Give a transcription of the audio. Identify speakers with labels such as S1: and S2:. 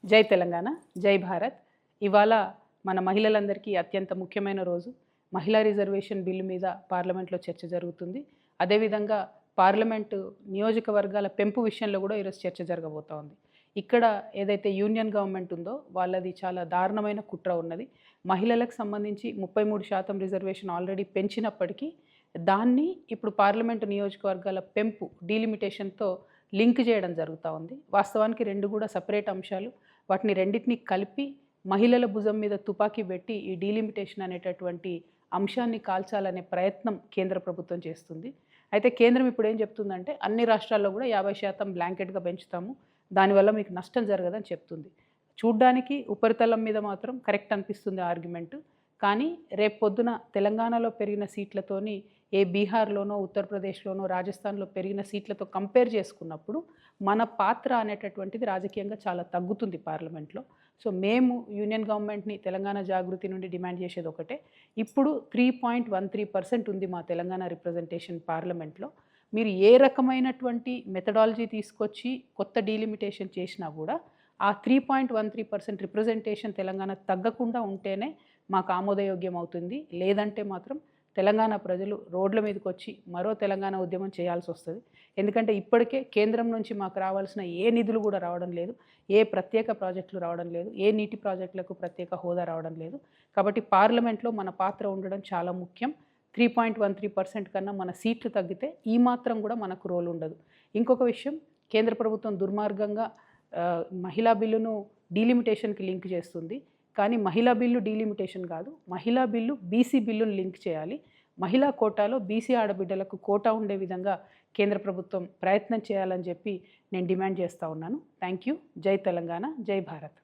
S1: జై తెలంగాణ, జై భారత్. ఇవాళ మన మహిళలందరికీ అత్యంత ముఖ్యమైన రోజు. మహిళా రిజర్వేషన్ బిల్లు మీద పార్లమెంట్లో చర్చ జరుగుతుంది. అదేవిధంగా పార్లమెంటు నియోజకవర్గాల పెంపు విషయంలో కూడా ఈరోజు చర్చ జరగబోతా ఉంది. ఇక్కడ ఏదైతే యూనియన్ గవర్నమెంట్ ఉందో వాళ్ళది చాలా దారుణమైన కుట్ర ఉన్నది. మహిళలకు సంబంధించి 33% రిజర్వేషన్ ఆల్రెడీ పెంచినప్పటికీ దాన్ని ఇప్పుడు పార్లమెంటు నియోజకవర్గాల పెంపు డీలిమిటేషన్తో లింక్ చేయడం జరుగుతూ ఉంది. వాస్తవానికి రెండు కూడా సపరేట్ అంశాలు. వాటిని రెండింటిని కలిపి మహిళల భుజం మీద తుపాకీ పెట్టి ఈ డీలిమిటేషన్ అనేటటువంటి అంశాన్ని కాల్చాలనే ప్రయత్నం కేంద్ర ప్రభుత్వం చేస్తుంది. అయితే కేంద్రం ఇప్పుడు ఏం చెప్తుందంటే అన్ని రాష్ట్రాల్లో కూడా 50% బ్లాంకెట్గా పెంచుతాము, దానివల్ల మీకు నష్టం జరగదని చెప్తుంది. చూడ్డానికి ఉపరితలం మీద మాత్రం కరెక్ట్ అనిపిస్తుంది ఆర్గ్యుమెంట్. కానీ రేపు పొద్దున తెలంగాణలో పెరిగిన సీట్లతోని ఏ బీహార్లోనో ఉత్తరప్రదేశ్లోనో రాజస్థాన్లో పెరిగిన సీట్లతో కంపేర్ చేసుకున్నప్పుడు మన పాత్ర అనేటటువంటిది రాజకీయంగా చాలా తగ్గుతుంది పార్లమెంట్లో. సో మేము యూనియన్ గవర్నమెంట్ని తెలంగాణ జాగృతి నుండి డిమాండ్ చేసేది ఒకటే. ఇప్పుడు 3.13% ఉంది మా తెలంగాణ రిప్రజెంటేషన్ పార్లమెంట్లో. మీరు ఏ రకమైనటువంటి మెథడాలజీ తీసుకొచ్చి కొత్త డీలిమిటేషన్ చేసినా కూడా ఆ 3.13% రిప్రజెంటేషన్ తెలంగాణ తగ్గకుండా ఉంటేనే మాకు ఆమోదయోగ్యం అవుతుంది. లేదంటే మాత్రం తెలంగాణ ప్రజలు రోడ్ల మీదకి వచ్చి మరో తెలంగాణ ఉద్యమం చేయాల్సి వస్తుంది. ఎందుకంటే ఇప్పటికే కేంద్రం నుంచి మాకు రావాల్సిన ఏ నిధులు కూడా రావడం లేదు, ఏ ప్రత్యేక ప్రాజెక్టులు రావడం లేదు, ఏ నీటి ప్రాజెక్టులకు ప్రత్యేక హోదా రావడం లేదు. కాబట్టి పార్లమెంట్లో మన పాత్ర ఉండడం చాలా ముఖ్యం. 3.13% కన్నా మన సీట్లు తగ్గితే ఈ మాత్రం కూడా మనకు రోల్ ఉండదు. ఇంకొక విషయం, కేంద్ర ప్రభుత్వం దుర్మార్గంగా మహిళా బిల్లును డీలిమిటేషన్కి లింక్ చేస్తుంది. కానీ మహిళా బిల్లు డీలిమిటేషన్ కాదు, మహిళా బిల్లు బీసీ బిల్లును లింక్ చేయాలి. మహిళా కోటాలో బీసీ ఆడబిడ్డలకు కోటా ఉండే విధంగా కేంద్ర ప్రభుత్వం ప్రయత్నం చేయాలని చెప్పి నేను డిమాండ్ చేస్తూ ఉన్నాను. Thank you. జై తెలంగాణ, జై భారత్.